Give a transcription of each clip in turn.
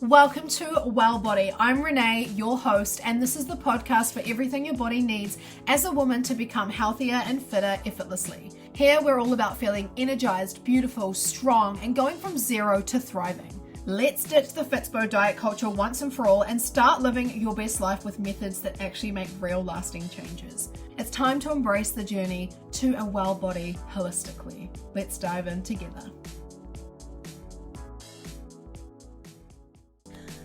Welcome to Well Body. I'm Renee, your host, and this is the podcast for everything your body needs as a woman to become healthier and fitter effortlessly. Here, we're all about feeling energized, beautiful, strong, and going from zero to thriving. Let's ditch the Fitspo diet culture once and for all and start living your best life with methods that actually make real lasting changes. It's time to embrace the journey to a well body holistically. Let's dive in together.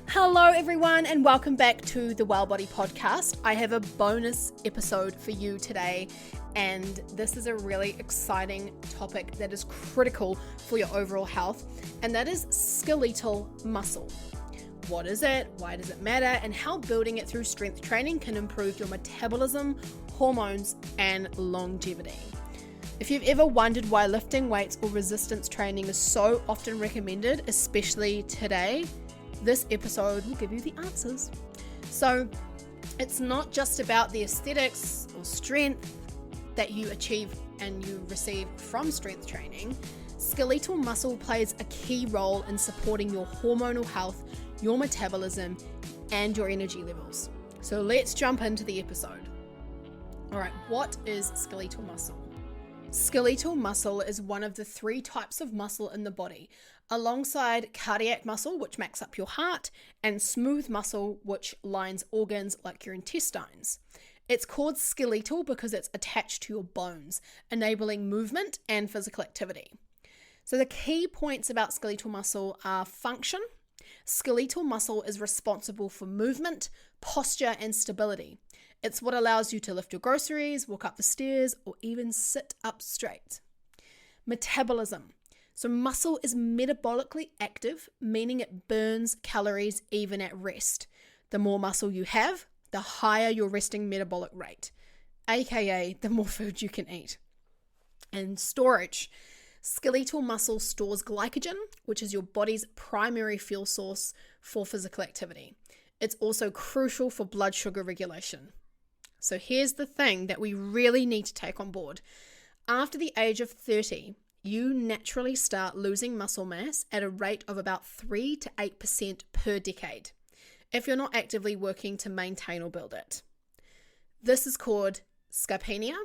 Hello everyone and welcome back to the Well Body podcast. I have a bonus episode for you today, and this is a really exciting topic that is critical for your overall health, and that is skeletal muscle. What is it? Why does it matter? And how building it through strength training can improve your metabolism, hormones, and longevity. If you've ever wondered why lifting weights or resistance training is so often recommended, especially today, this episode will give you the answers. So it's not just about the aesthetics or strength that you achieve and you receive from strength training. Skeletal muscle plays a key role in supporting your hormonal health, your metabolism, and your energy levels. So let's jump into the episode. All right, what is skeletal muscle? Skeletal muscle is one of the three types of muscle in the body, alongside cardiac muscle, which makes up your heart, and smooth muscle, which lines organs like your intestines. It's called skeletal because it's attached to your bones, enabling movement and physical activity. So the key points about skeletal muscle are function. Skeletal muscle is responsible for movement, posture, and stability. It's what allows you to lift your groceries, walk up the stairs, or even sit up straight. Metabolism. So muscle is metabolically active, meaning it burns calories even at rest. The more muscle you have, the higher your resting metabolic rate, aka the more food you can eat. And storage. Skeletal muscle stores glycogen, which is your body's primary fuel source for physical activity. It's also crucial for blood sugar regulation. So here's the thing that we really need to take on board. After the age of 30, you naturally start losing muscle mass at a rate of about 3 to 8% per decade, if you're not actively working to maintain or build it. This is called sarcopenia,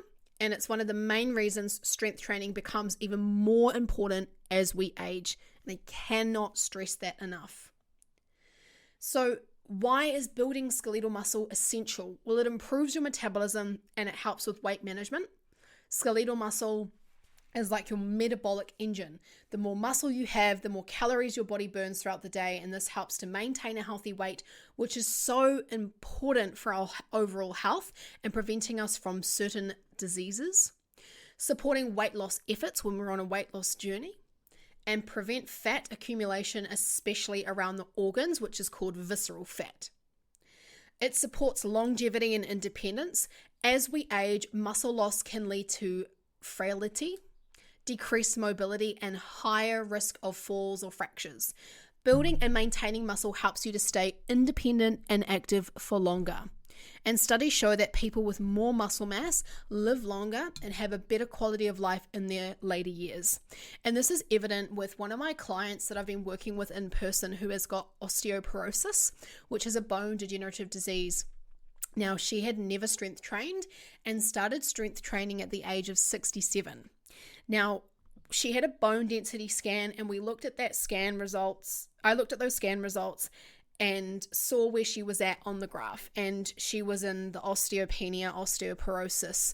and it's one of the main reasons strength training becomes even more important as we age. And I cannot stress that enough. So why is building skeletal muscle essential? Well, it improves your metabolism and it helps with weight management. Skeletal muscle is like your metabolic engine. The more muscle you have, the more calories your body burns throughout the day, and this helps to maintain a healthy weight, which is so important for our overall health and preventing us from certain diseases, supporting weight loss efforts when we're on a weight loss journey, and prevent fat accumulation, especially around the organs, which is called visceral fat. It supports longevity and independence. As we age, muscle loss can lead to frailty, decreased mobility, and higher risk of falls or fractures. Building and maintaining muscle helps you to stay independent and active for longer. And studies show that people with more muscle mass live longer and have a better quality of life in their later years. And this is evident with one of my clients that I've been working with in person who has got osteoporosis, which is a bone degenerative disease. Now, she had never strength trained and started strength training at the age of 67. Now, she had a bone density scan, and we looked at that scan results. I looked at those scan results and saw where she was at on the graph, and she was in the osteoporosis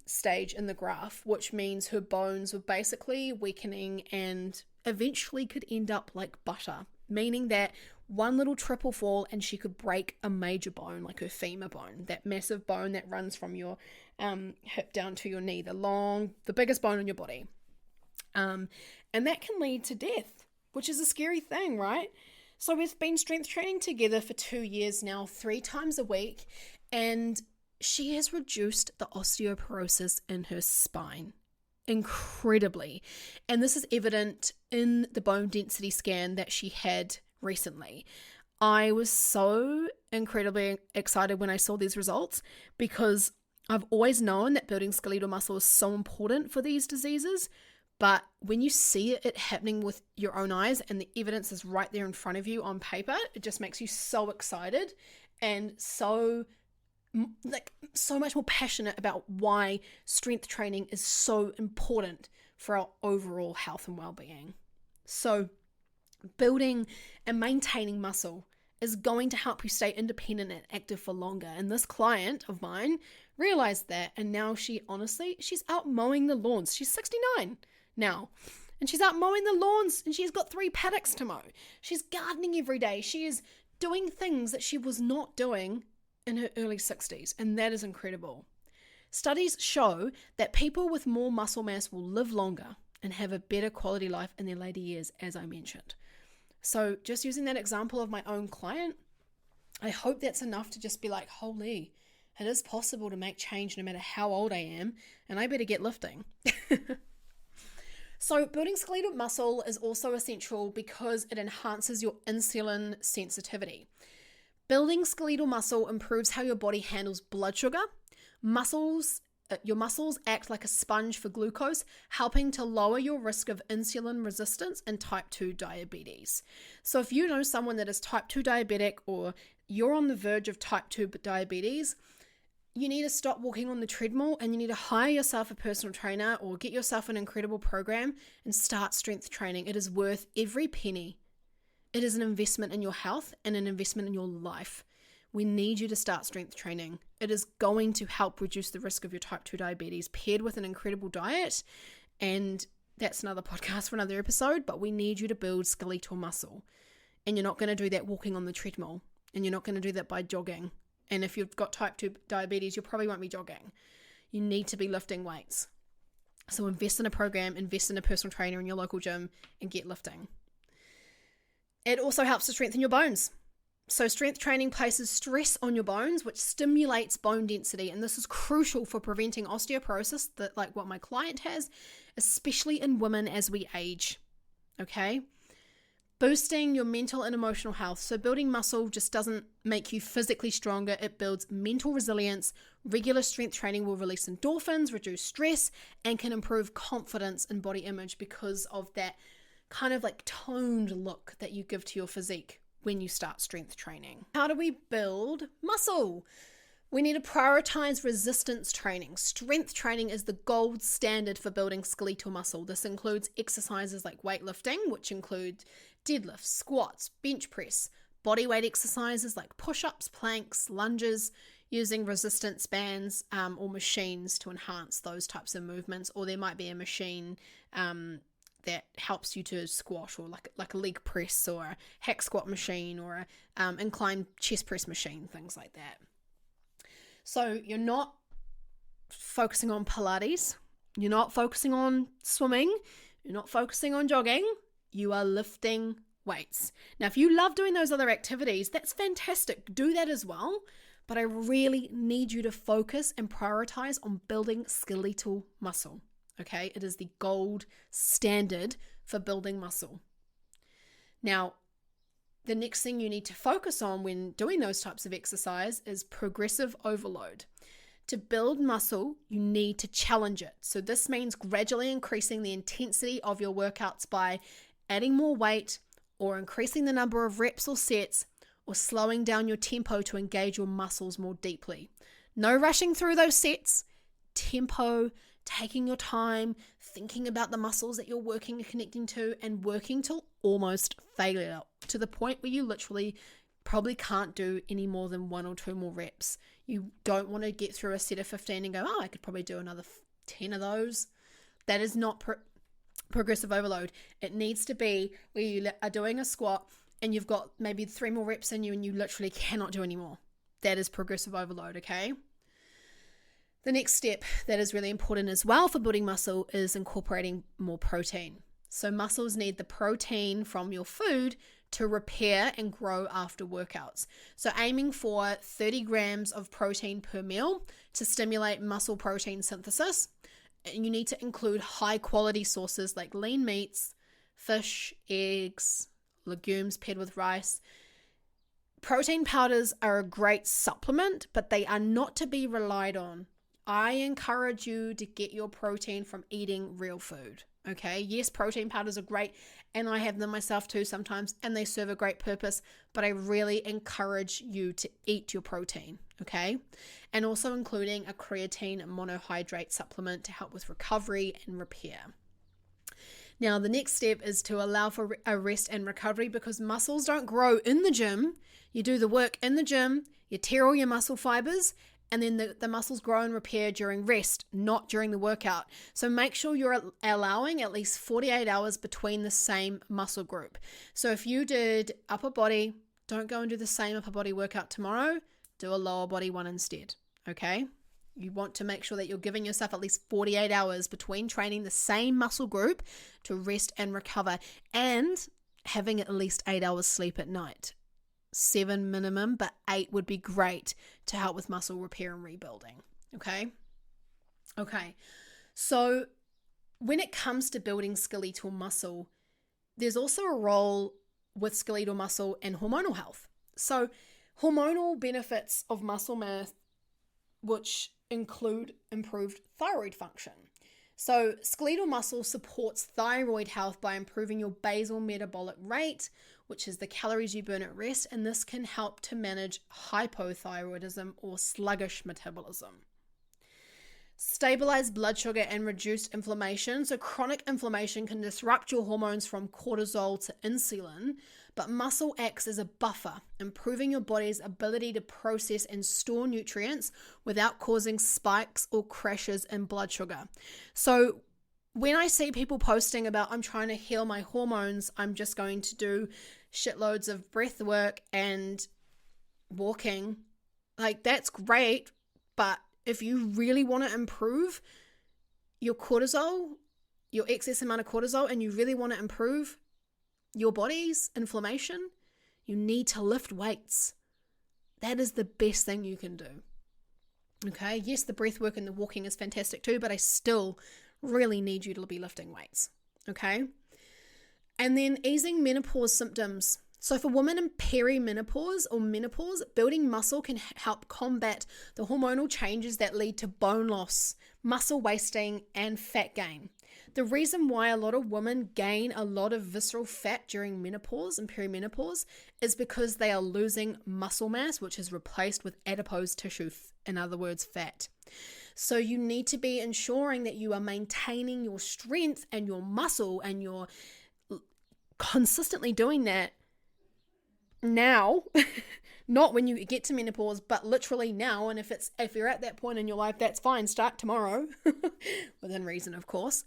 stage in the graph, which means her bones were basically weakening and eventually could end up like butter, meaning that one little triple fall and she could break a major bone, like her femur bone, that massive bone that runs from your hip down to your knee, the biggest bone in your body. And that can lead to death, which is a scary thing, right? So we've been strength training together for 2 years now, 3 times a week, and she has reduced the osteoporosis in her spine incredibly. And this is evident in the bone density scan that she had recently. I was so incredibly excited when I saw these results because I've always known that building skeletal muscle is so important for these diseases, But when you see it happening with your own eyes and the evidence is right there in front of you on paper, it just makes you so excited and so much more passionate about why strength training is so important for our overall health and well-being. So building and maintaining muscle is going to help you stay independent and active for longer. And this client of mine realized that, and now she's out mowing the lawns. She's 69 now, and she's out mowing the lawns, and she's got 3 paddocks to mow. She's gardening every day. She is doing things that she was not doing in her early 60s, and that is incredible. Studies show that people with more muscle mass will live longer and have a better quality life in their later years, as I mentioned. So just using that example of my own client, I hope that's enough to just be like, holy, it is possible to make change no matter how old I am, and I better get lifting. So building skeletal muscle is also essential because it enhances your insulin sensitivity. Building skeletal muscle improves how your body handles blood sugar. Your muscles act like a sponge for glucose, helping to lower your risk of insulin resistance and type 2 diabetes. So if you know someone that is type 2 diabetic or you're on the verge of type 2 diabetes, you need to stop walking on the treadmill and you need to hire yourself a personal trainer or get yourself an incredible program and start strength training. It is worth every penny. It is an investment in your health and an investment in your life. We need you to start strength training. It is going to help reduce the risk of your type 2 diabetes paired with an incredible diet. And that's another podcast for another episode, but we need you to build skeletal muscle. And you're not going to do that walking on the treadmill. And you're not going to do that by jogging. And if you've got type 2 diabetes, you probably won't be jogging. You need to be lifting weights. So invest in a program, invest in a personal trainer in your local gym, and get lifting. It also helps to strengthen your bones. So strength training places stress on your bones, which stimulates bone density. And this is crucial for preventing osteoporosis, that like what my client has, especially in women as we age. Okay? Boosting your mental and emotional health. So building muscle just doesn't make you physically stronger. It builds mental resilience. Regular strength training will release endorphins, reduce stress, and can improve confidence and body image because of that kind of like toned look that you give to your physique when you start strength training. How do we build muscle? We need to prioritize resistance training. Strength training is the gold standard for building skeletal muscle. This includes exercises like weightlifting, which include deadlifts, squats, bench press, body weight exercises like push-ups, planks, lunges, using resistance bands or machines to enhance those types of movements. Or there might be a machine that helps you to squat, or like a leg press or a hack squat machine or a incline chest press machine, things like that. So you're not focusing on Pilates, you're not focusing on swimming, you're not focusing on jogging, you are lifting weights. Now, if you love doing those other activities, that's fantastic. Do that as well. But I really need you to focus and prioritize on building skeletal muscle. Okay, it is the gold standard for building muscle. Now, the next thing you need to focus on when doing those types of exercise is progressive overload. To build muscle, you need to challenge it. So this means gradually increasing the intensity of your workouts by adding more weight or increasing the number of reps or sets or slowing down your tempo to engage your muscles more deeply. No rushing through those sets. Tempo, taking your time, thinking about the muscles that you're working and connecting to, and working till almost failure, to the point where you literally probably can't do any more than 1 or 2 more reps. You don't want to get through a set of 15 and go, oh, I could probably do another 10 of those. That is not progressive overload. It needs to be where you are doing a squat and you've got maybe 3 more reps in you and you literally cannot do any more. That is progressive overload, okay? The next step that is really important as well for building muscle is incorporating more protein. So muscles need the protein from your food to repair and grow after workouts. So aiming for 30 grams of protein per meal to stimulate muscle protein synthesis. And you need to include high quality sources like lean meats, fish, eggs, legumes paired with rice. Protein powders are a great supplement, but they are not to be relied on. I encourage you to get your protein from eating real food, Okay, yes, protein powders are great, and I have them myself too sometimes, and they serve a great purpose, but I really encourage you to eat your protein, okay? And also including a creatine monohydrate supplement to help with recovery and repair. Now, the next step is to allow for a rest and recovery, because muscles don't grow in the gym. You do the work in the gym, you tear all your muscle fibers, and then the muscles grow and repair during rest, not during the workout. So make sure you're allowing at least 48 hours between the same muscle group. So if you did upper body, don't go and do the same upper body workout tomorrow. Do a lower body one instead, okay? You want to make sure that you're giving yourself at least 48 hours between training the same muscle group to rest and recover, and having at least 8 hours sleep at night. 7 minimum, but 8 would be great to help with muscle repair and rebuilding. Okay. So when it comes to building skeletal muscle, there's also a role with skeletal muscle and hormonal health. So hormonal benefits of muscle mass, which include improved thyroid function. So skeletal muscle supports thyroid health by improving your basal metabolic rate, which is the calories you burn at rest, and this can help to manage hypothyroidism or sluggish metabolism. Stabilize blood sugar and reduce inflammation. So chronic inflammation can disrupt your hormones from cortisol to insulin, but muscle acts as a buffer, improving your body's ability to process and store nutrients without causing spikes or crashes in blood sugar. So when I see people posting about, I'm trying to heal my hormones, I'm just going to do shitloads of breath work and walking, like, that's great, but if you really want to improve your cortisol, your excess amount of cortisol, and you really want to improve your body's inflammation, you need to lift weights. That is the best thing you can do. Okay, yes, the breath work and the walking is fantastic too, but I still really need you to be lifting weights. Okay, and then easing menopause symptoms. So for women in perimenopause or menopause, building muscle can help combat the hormonal changes that lead to bone loss, muscle wasting, and fat gain. The reason why a lot of women gain a lot of visceral fat during menopause and perimenopause is because they are losing muscle mass, which is replaced with adipose tissue, in other words, fat. So you need to be ensuring that you are maintaining your strength and your muscle, and you're consistently doing that now, not when you get to menopause, but literally now. And if you're at that point in your life, that's fine. Start tomorrow, within reason, of course.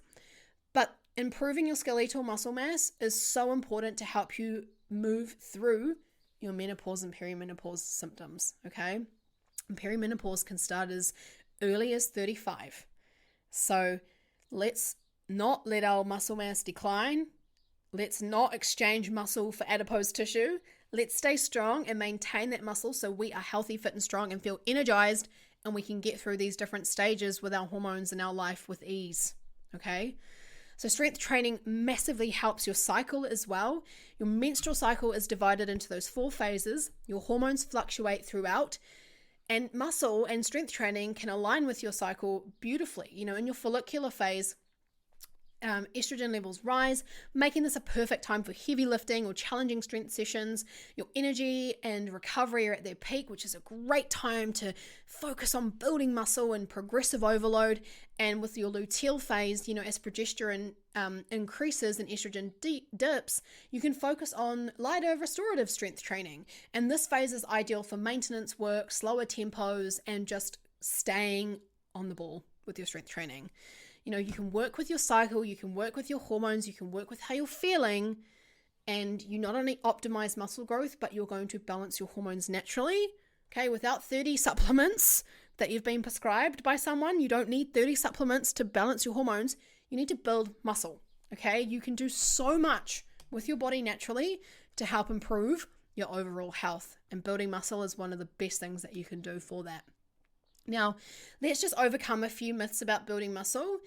But improving your skeletal muscle mass is so important to help you move through your menopause and perimenopause symptoms. Okay, and perimenopause can start as early as 35. So let's not let our muscle mass decline. Let's not exchange muscle for adipose tissue. Let's stay strong and maintain that muscle so we are healthy, fit, and strong and feel energized, and we can get through these different stages with our hormones in our life with ease. Okay? So strength training massively helps your cycle as well. Your menstrual cycle is divided into those 4 phases. Your hormones fluctuate throughout, and muscle and strength training can align with your cycle beautifully. You know, in your follicular phase, estrogen levels rise, making this a perfect time for heavy lifting or challenging strength sessions. Your energy and recovery are at their peak, which is a great time to focus on building muscle and progressive overload. And with your luteal phase, you know, as progesterone increases and estrogen dips, you can focus on lighter restorative strength training. And this phase is ideal for maintenance work, slower tempos, and just staying on the ball with your strength training. You know, you can work with your cycle, you can work with your hormones, you can work with how you're feeling, and you not only optimize muscle growth, but you're going to balance your hormones naturally, okay, without 30 supplements that you've been prescribed by someone. You don't need 30 supplements to balance your hormones. You need to build muscle, okay? You can do so much with your body naturally to help improve your overall health, and building muscle is one of the best things that you can do for that. Now, let's just overcome a few myths about building muscle.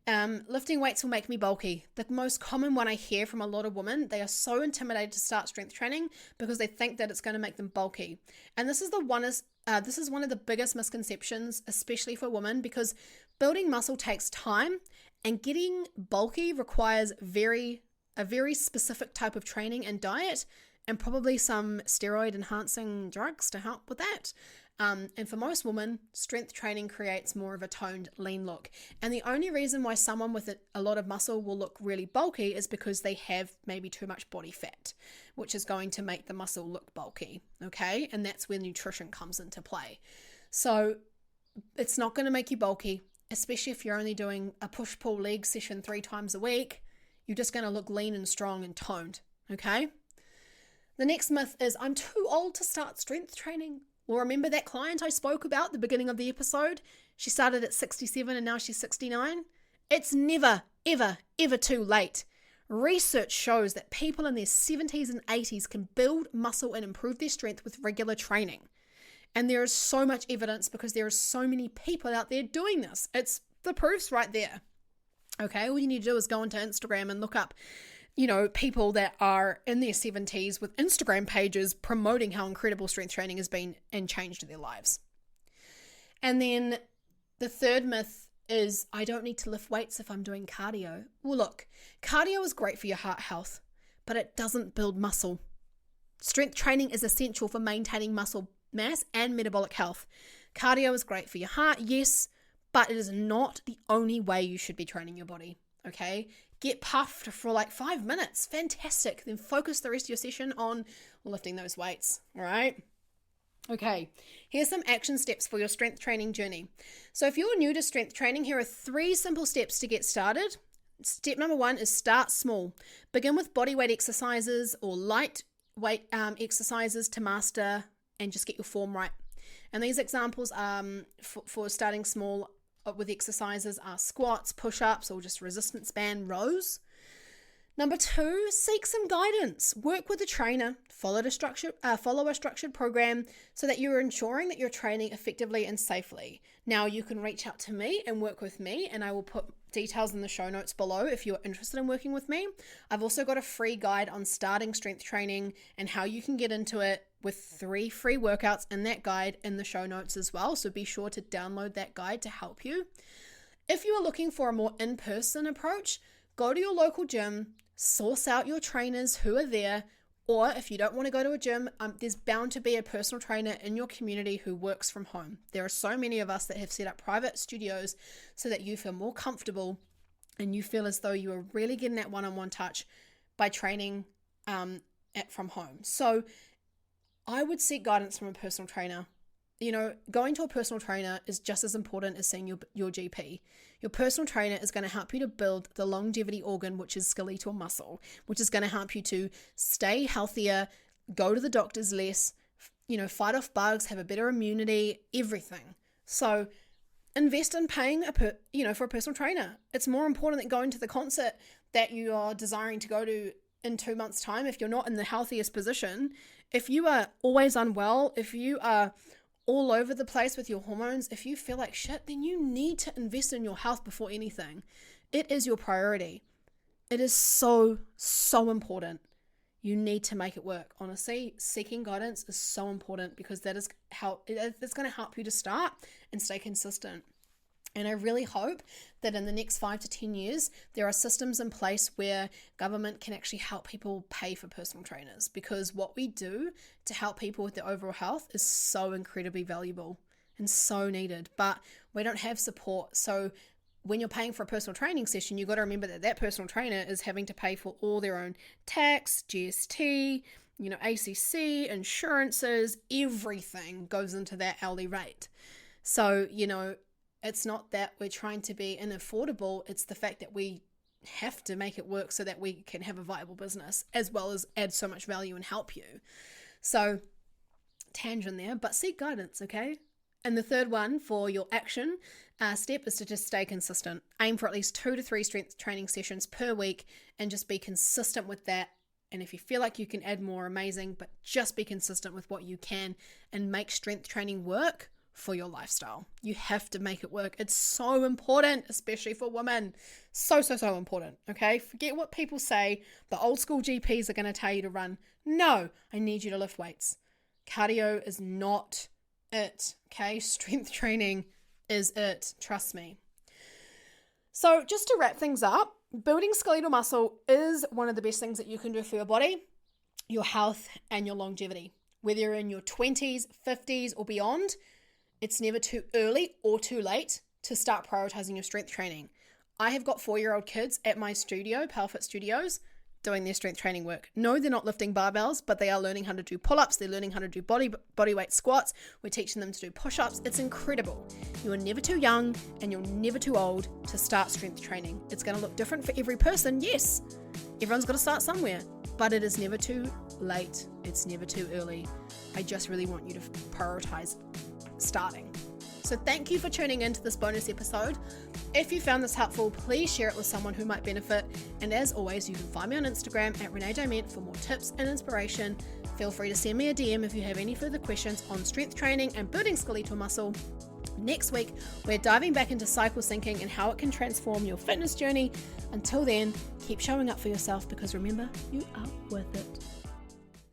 Lifting weights will make me bulky. The most common one I hear from a lot of women, they are so intimidated to start strength training because they think that it's going to make them bulky. And this is one of the biggest misconceptions, especially for women, because building muscle takes time And getting bulky requires a very specific type of training and diet, and probably some steroid enhancing drugs to help with that. And for most women, strength training creates more of a toned, lean look. And the only reason why someone with a lot of muscle will look really bulky is because they have maybe too much body fat, which is going to make the muscle look bulky. Okay. And that's where nutrition comes into play. So it's not going to make you bulky, especially if you're only doing a push-pull leg session 3 times a week. You're just going to look lean and strong and toned. Okay. The next myth is, I'm too old to start strength training. Well, remember that client I spoke about at the beginning of the episode? She started at 67 and now she's 69. It's never, ever, ever too late. Research shows that people in their 70s and 80s can build muscle and improve their strength with regular training. And there is so much evidence because there are so many people out there doing this. It's the proof's right there. Okay, all you need to do is go onto Instagram and look up people that are in their 70s with Instagram pages promoting how incredible strength training has been and changed their lives. And then the third myth is, I don't need to lift weights if I'm doing cardio. Well, look, cardio is great for your heart health, but it doesn't build muscle. Strength training is essential for maintaining muscle mass and metabolic health. Cardio is great for your heart, yes, but it is not the only way you should be training your body. Okay, get puffed for like 5 minutes. Fantastic. Then focus the rest of your session on lifting those weights. All right. Okay, here's some action steps for your strength training journey. So if you're new to strength training, here are 3 simple steps to get started. Step number 1 is start small. Begin with bodyweight exercises or lightweight exercises to master and just get your form right. And these examples for starting small with exercises are squats, push-ups, or just resistance band rows. Number 2, seek some guidance. Work with a trainer. Follow a structured program so that you're ensuring that you're training effectively and safely. Now, you can reach out to me and work with me, and I will put details in the show notes below if you're interested in working with me. I've also got a free guide on starting strength training and how you can get into it with 3 free workouts in that guide in the show notes as well. So be sure to download that guide to help you. If you are looking for a more in-person approach, go to your local gym, source out your trainers who are there, or if you don't want to go to a gym, there's bound to be a personal trainer in your community who works from home. There are so many of us that have set up private studios so that you feel more comfortable and you feel as though you are really getting that one-on-one touch by training from home. So I would seek guidance from a personal trainer. Going to a personal trainer is just as important as seeing your GP. Your personal trainer is going to help you to build the longevity organ, which is skeletal muscle, which is going to help you to stay healthier, go to the doctors less, fight off bugs, have a better immunity, everything. So invest in paying for a personal trainer. It's more important than going to the concert that you are desiring to go to in 2 months' time if you're not in the healthiest position. If you are always unwell, if you are all over the place with your hormones, if you feel like shit, then you need to invest in your health before anything. It is your priority. It is so, so important. You need to make it work. Honestly, seeking guidance is so important because it's going to help you to start and stay consistent. And I really hope that in the next 5 to 10 years, there are systems in place where government can actually help people pay for personal trainers, because what we do to help people with their overall health is so incredibly valuable and so needed, but we don't have support. So when you're paying for a personal training session, you've got to remember that personal trainer is having to pay for all their own tax, GST, ACC, insurances, everything goes into that hourly rate. So, it's not that we're trying to be unaffordable. It's the fact that we have to make it work so that we can have a viable business as well as add so much value and help you. So tangent there, but seek guidance, okay? And the third one for your action step is to just stay consistent. Aim for at least 2 to 3 strength training sessions per week and just be consistent with that. And if you feel like you can add more, amazing, but just be consistent with what you can and make strength training work for your lifestyle. You have to make it work. It's so important, especially for women. So, so, so important. Okay. Forget what people say. The old school GPs are going to tell you to run. No, I need you to lift weights. Cardio is not it. Okay. Strength training is it. Trust me. So just to wrap things up, building skeletal muscle is one of the best things that you can do for your body, your health, and your longevity. Whether you're in your 20s, 50s, or beyond, it's never too early or too late to start prioritizing your strength training. I have got 4-year-old kids at my studio, PowerFit Studios, doing their strength training work. No, they're not lifting barbells, but they are learning how to do pull-ups. They're learning how to do body weight squats. We're teaching them to do push-ups. It's incredible. You are never too young and you're never too old to start strength training. It's going to look different for every person. Yes, everyone's got to start somewhere, but it is never too late. It's never too early. I just really want you to prioritize starting. So thank you for tuning into this bonus episode. If you found this helpful, please share it with someone who might benefit. And as always, you can find me on Instagram at Renee Dement for more tips and inspiration. Feel free to send me a DM if you have any further questions on strength training and building skeletal muscle. Next week, we're diving back into cycle syncing and how it can transform your fitness journey. Until then, keep showing up for yourself because remember, you are worth it.